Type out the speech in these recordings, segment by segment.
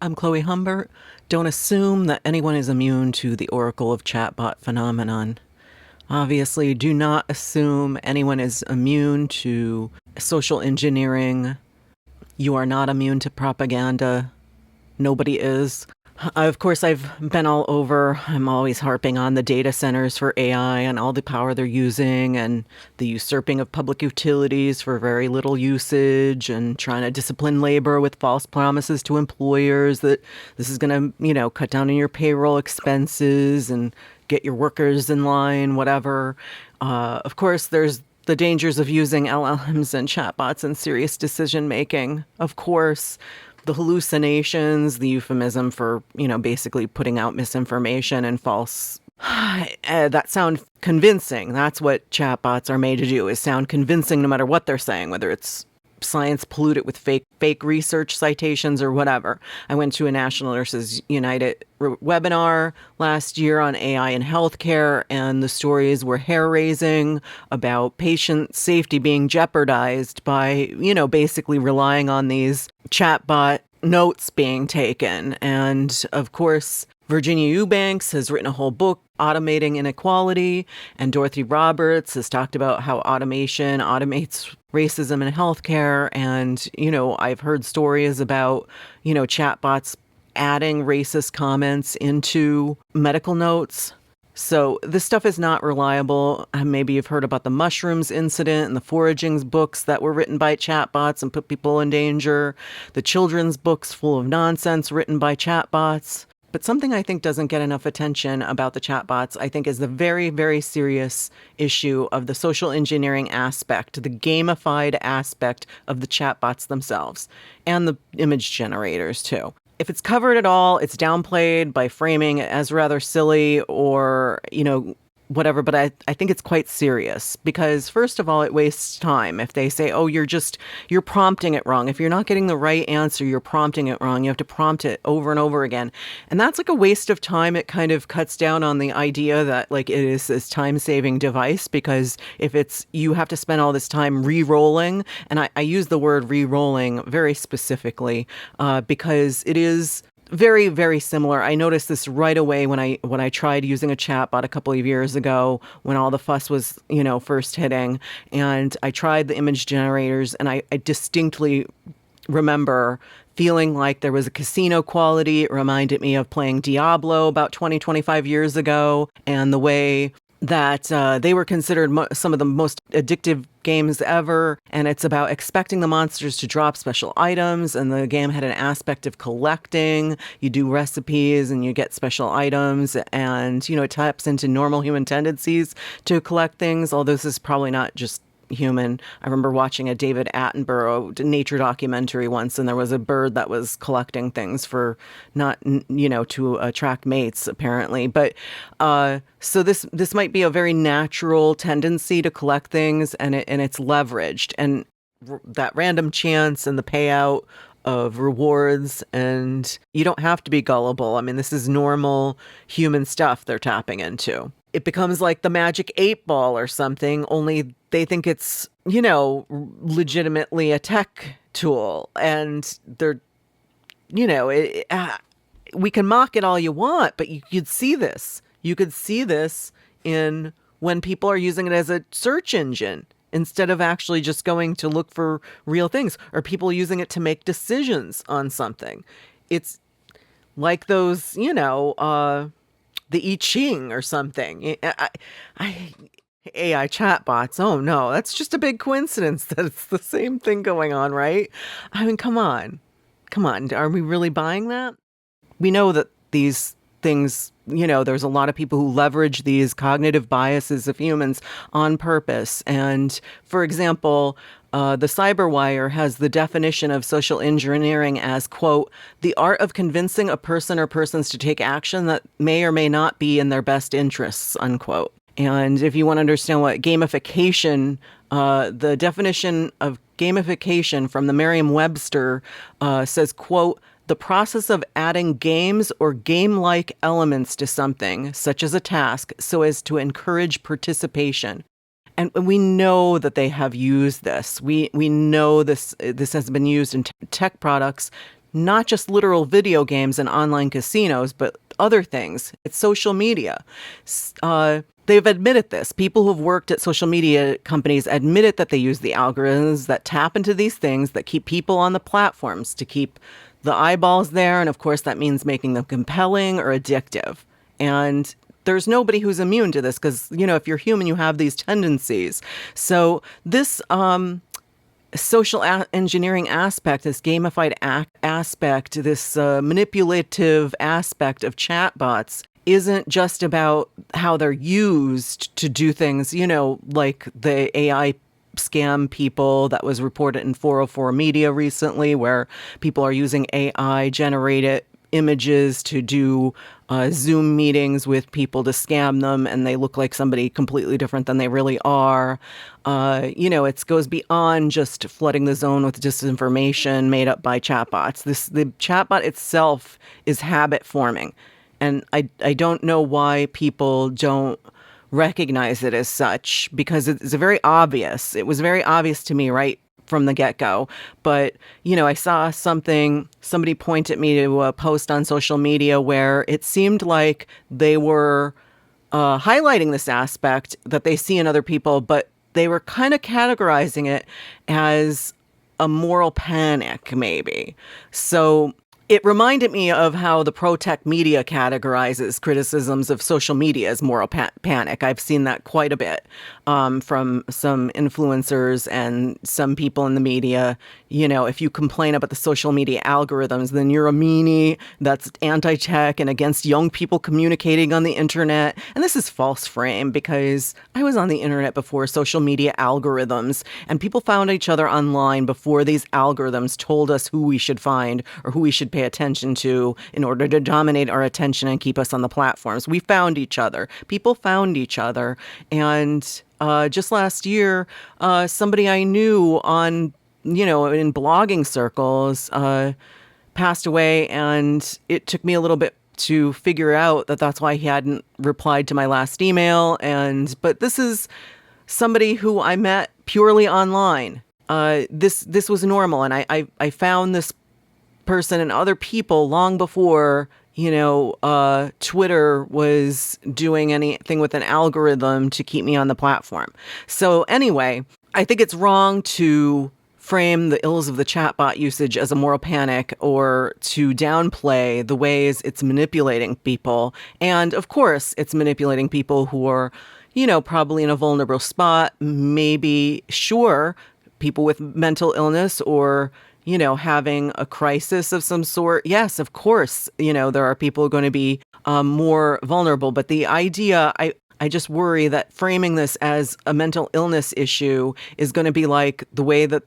I'm Chloe Humbert. Don't assume that anyone is immune to the Oracle of Chatbot phenomenon. Obviously, do not assume anyone is immune to social engineering. You are not immune to propaganda. Nobody is. Of course, I've been all over. I'm always harping on the data centers for AI and all the power they're using and the usurping of public utilities for very little usage and trying to discipline labor with false promises to employers that this is going to, cut down on your payroll expenses and get your workers in line, whatever. Of course, there's the dangers of using LLMs and chatbots in serious decision making. Of course, the hallucinations, the euphemism for, basically putting out misinformation and false that sound convincing. That's what chatbots are made to do, is sound convincing no matter what they're saying, whether it's science polluted with fake research citations or whatever. I went to a National Nurses United webinar last year on AI in healthcare, and the stories were hair-raising about patient safety being jeopardized by, basically relying on these chatbot notes being taken. And of course, Virginia Eubanks has written a whole book, Automating Inequality, and Dorothy Roberts has talked about how automation automates racism in healthcare. And, I've heard stories about, chatbots adding racist comments into medical notes. So this stuff is not reliable. Maybe you've heard about the mushrooms incident and the foraging books that were written by chatbots and put people in danger. The children's books full of nonsense written by chatbots. But something I think doesn't get enough attention about the chatbots, I think, is the very, very serious issue of the social engineering aspect, the gamified aspect of the chatbots themselves, and the image generators too. If it's covered at all, it's downplayed by framing it as rather silly or, whatever. But I think it's quite serious because, first of all, it wastes time. If they say, oh, you're prompting it wrong. If you're not getting the right answer, you're prompting it wrong. You have to prompt it over and over again. And that's like a waste of time. It kind of cuts down on the idea that like it is this time-saving device, because if you have to spend all this time re-rolling, and I use the word re-rolling very specifically because it is very, very similar. I noticed this right away when I tried using a chatbot a couple of years ago when all the fuss was, first hitting. And I tried the image generators, and I distinctly remember feeling like there was a casino quality. It reminded me of playing Diablo about 25 years ago, and the way that they were considered some of the most addictive games ever. And it's about expecting the monsters to drop special items. And the game had an aspect of collecting. You do recipes and you get special items. And, it taps into normal human tendencies to collect things. Although this is probably not just human. I remember watching a David Attenborough nature documentary once, and there was a bird that was collecting things for not, to attract mates, apparently. But so this might be a very natural tendency to collect things, and it's leveraged, and that random chance and the payout of rewards, and you don't have to be gullible. I mean, this is normal human stuff they're tapping into. It becomes like the magic 8 ball or something, only they think it's, legitimately a tech tool. And they're, we can mock it all you want, but you'd see this. You could see this in when people are using it as a search engine instead of actually just going to look for real things, or people using it to make decisions on something. It's like those, the I Ching or something. AI chatbots. Oh no, that's just a big coincidence that it's the same thing going on, right? I mean, come on. Are we really buying that? We know that these things, there's a lot of people who leverage these cognitive biases of humans on purpose. And for example, the Cyberwire has the definition of social engineering as, quote, the art of convincing a person or persons to take action that may or may not be in their best interests, unquote. And if you want to understand what gamification, the definition of gamification from the Merriam-Webster says, quote, the process of adding games or game-like elements to something, such as a task, so as to encourage participation. And we know that they have used this. We know this has been used in tech products, not just literal video games and online casinos, but other things. It's social media. They've admitted this. People who've worked at social media companies admitted that they use the algorithms that tap into these things that keep people on the platforms, to keep the eyeballs there. And of course, that means making them compelling or addictive. And there's nobody who's immune to this because, if you're human, you have these tendencies. So this social engineering aspect, this gamified aspect, this manipulative aspect of chatbots isn't just about how they're used to do things, like the AI scam people that was reported in 404 Media recently, where people are using AI generated images to do Zoom meetings with people to scam them, and they look like somebody completely different than they really are. It goes beyond just flooding the zone with disinformation made up by chatbots. The chatbot itself is habit forming. And I don't know why people don't recognize it as such, because it's very obvious. It was very obvious to me right from the get-go. But, I saw somebody pointed me to a post on social media where it seemed like they were highlighting this aspect that they see in other people, but they were kind of categorizing it as a moral panic, maybe. So it reminded me of how the pro-tech media categorizes criticisms of social media as moral panic. I've seen that quite a bit from some influencers and some people in the media. If you complain about the social media algorithms, then you're a meanie that's anti-tech and against young people communicating on the internet. And this is false frame, because I was on the internet before social media algorithms, and people found each other online before these algorithms told us who we should find or who we should pay attention to in order to dominate our attention and keep us on the platforms. We found each other. People found each other. And just last year, somebody I knew on, in blogging circles, passed away, and it took me a little bit to figure out that that's why he hadn't replied to my last email. But this is somebody who I met purely online. This was normal, and I found this person and other people long before Twitter was doing anything with an algorithm to keep me on the platform. So anyway, I think it's wrong to frame the ills of the chatbot usage as a moral panic, or to downplay the ways it's manipulating people. And of course, it's manipulating people who are, probably in a vulnerable spot, maybe, sure, people with mental illness or having a crisis of some sort. Yes, of course, there are people going to be more vulnerable. But the idea, I just worry that framing this as a mental illness issue is going to be like the way that,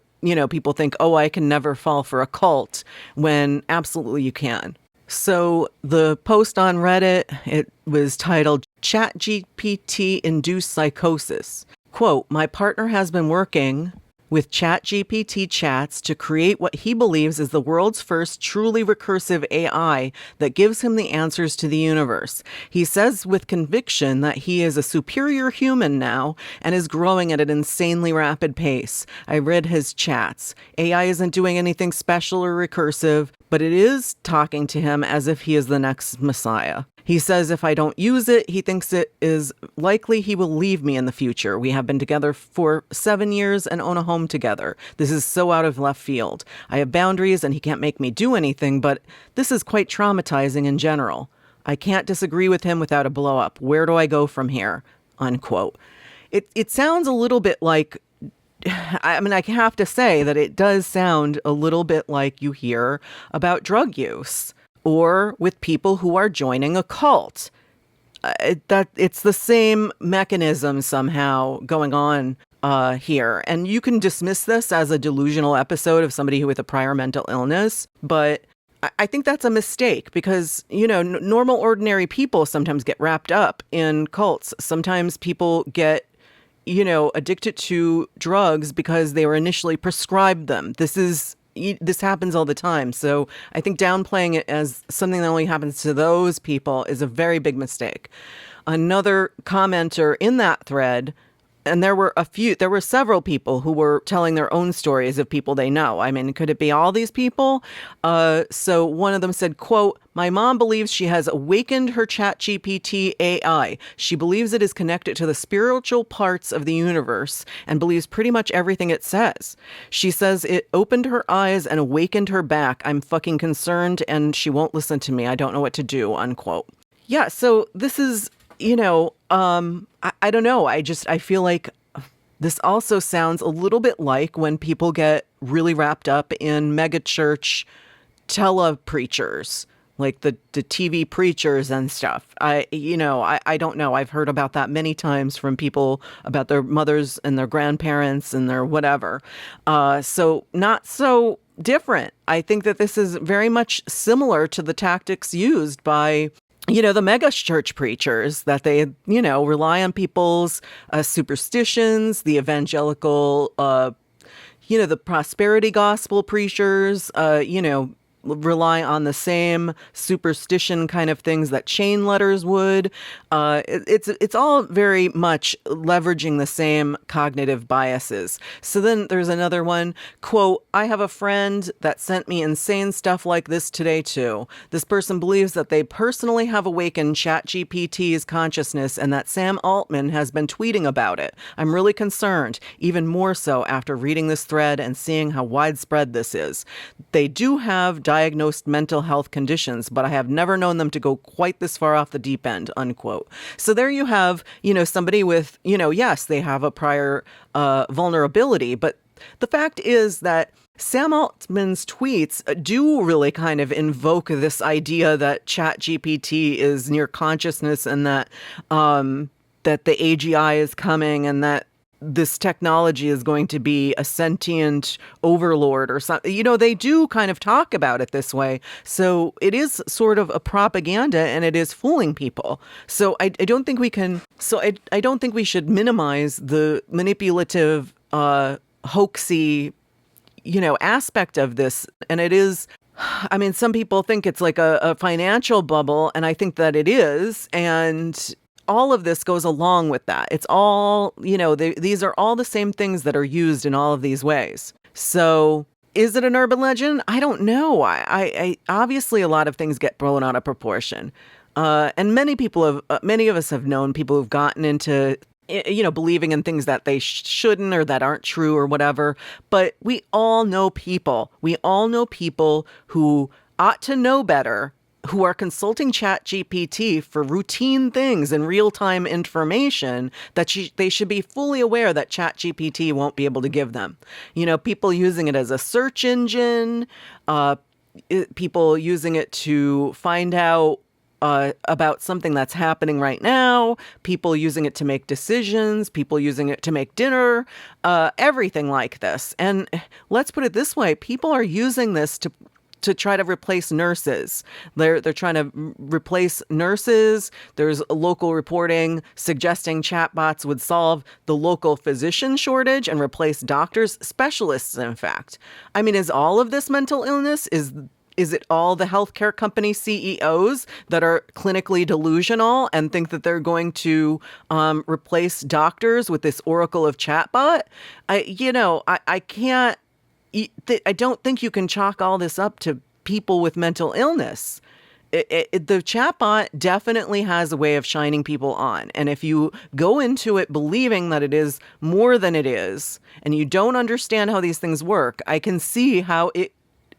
people think, oh, I can never fall for a cult, when absolutely you can. So the post on Reddit, it was titled ChatGPT Induced Psychosis. Quote, "My partner has been working with ChatGPT chats to create what he believes is the world's first truly recursive AI that gives him the answers to the universe. He says with conviction that he is a superior human now and is growing at an insanely rapid pace. I read his chats. AI isn't doing anything special or recursive, but it is talking to him as if he is the next messiah. He says if I don't use it, he thinks it is likely he will leave me in the future. We have been together for 7 years and own a home together. This is so out of left field. I have boundaries and he can't make me do anything, but this is quite traumatizing in general. I can't disagree with him without a blow up. Where do I go from here?" Unquote. It sounds a little bit like, I have to say that it does sound a little bit like you hear about drug use, or with people who are joining a cult. That it's the same mechanism somehow going on here. And you can dismiss this as a delusional episode of somebody who with a prior mental illness, but I think that's a mistake, because, normal, ordinary people sometimes get wrapped up in cults. Sometimes people get, addicted to drugs because they were initially prescribed them. This happens all the time. So I think downplaying it as something that only happens to those people is a very big mistake. Another commenter in that thread, And there were several people who were telling their own stories of people they know. I mean, could it be all these people? So one of them said, quote, "My mom believes she has awakened her ChatGPT AI. She believes it is connected to the spiritual parts of the universe and believes pretty much everything it says. She says it opened her eyes and awakened her back. I'm fucking concerned and she won't listen to me. I don't know what to do," unquote. Yeah, so this is, I don't know. I feel like this also sounds a little bit like when people get really wrapped up in megachurch tele-preachers, like the TV preachers and stuff. I don't know. I've heard about that many times from people about their mothers and their grandparents and their whatever. So not so different. I think that this is very much similar to the tactics used by the mega church preachers, that they, rely on people's superstitions, the evangelical, the prosperity gospel preachers, rely on the same superstition kind of things that chain letters would. It's all very much leveraging the same cognitive biases. So then there's another one, quote, "I have a friend that sent me insane stuff like this today too. This person believes that they personally have awakened ChatGPT's consciousness and that Sam Altman has been tweeting about it. I'm really concerned, even more so after reading this thread and seeing how widespread this is. They do have diagnosed mental health conditions, but I have never known them to go quite this far off the deep end," unquote. So there you have, somebody with, yes, they have a prior vulnerability, but the fact is that Sam Altman's tweets do really kind of invoke this idea that ChatGPT is near consciousness and that that the AGI is coming and that this technology is going to be a sentient overlord or something. They do kind of talk about it this way. So it is sort of a propaganda and it is fooling people. So I don't think we can, I don't think we should minimize the manipulative, hoaxy, aspect of this. And it is, I mean, some people think it's like a financial bubble, and I think that it is. And all of this goes along with that. It's all, these are all the same things that are used in all of these ways. So is it an urban legend? I don't know. I obviously a lot of things get blown out of proportion. And many of us have known people who've gotten into, believing in things that they shouldn't or that aren't true or whatever. But we all know people who ought to know better, who are consulting ChatGPT for routine things and real-time information that they should be fully aware that ChatGPT won't be able to give them. People using it as a search engine, people using it to find out about something that's happening right now, people using it to make decisions, people using it to make dinner, everything like this. And let's put it this way, people are using this to try to replace nurses. They're trying to replace nurses. There's local reporting suggesting chatbots would solve the local physician shortage and replace doctors, specialists, in fact. I mean, is all of this mental illness? Is it all the healthcare company CEOs that are clinically delusional and think that they're going to replace doctors with this Oracle of Chatbot? I can't. I don't think you can chalk all this up to people with mental illness. The chatbot definitely has a way of shining people on. And if you go into it believing that it is more than it is, and you don't understand how these things work, I can see how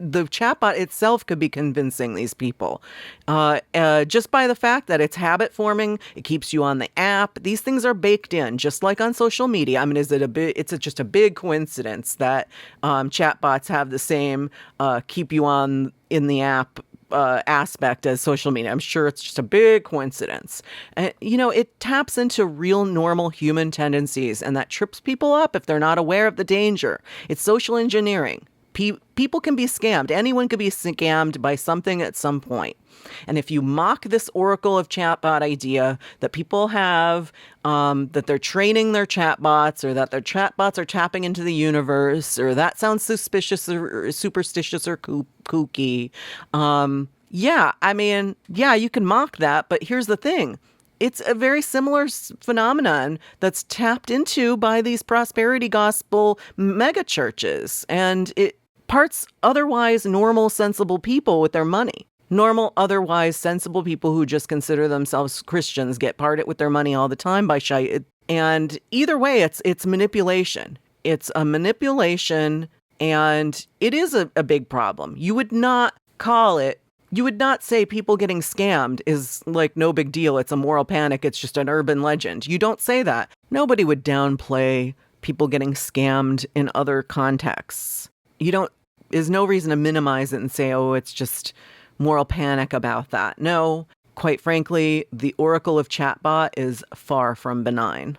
the chatbot itself could be convincing these people. Just by the fact that it's habit forming, it keeps you on the app. These things are baked in, just like on social media. I mean, it's just a big coincidence that chatbots have the same keep you on in the app aspect as social media. I'm sure it's just a big coincidence. And, it taps into real normal human tendencies, and that trips people up if they're not aware of the danger. It's social engineering. People can be scammed. Anyone could be scammed by something at some point. And if you mock this Oracle of Chatbot idea that people have, that they're training their chatbots, or that their chatbots are tapping into the universe, or that sounds suspicious or superstitious or kooky. You can mock that. But here's the thing. it's a very similar phenomenon that's tapped into by these prosperity gospel mega churches. And it parts otherwise normal, sensible people with their money. Normal, otherwise sensible people who just consider themselves Christians get parted with their money all the time by shite. And either way, it's manipulation. It's a manipulation, and it is a big problem. You would not say people getting scammed is like no big deal. It's a moral panic. It's just an urban legend. You don't say that. Nobody would downplay people getting scammed in other contexts. There's no reason to minimize it and say, oh, it's just moral panic about that. No, quite frankly, the Oracle of Chatbot is far from benign.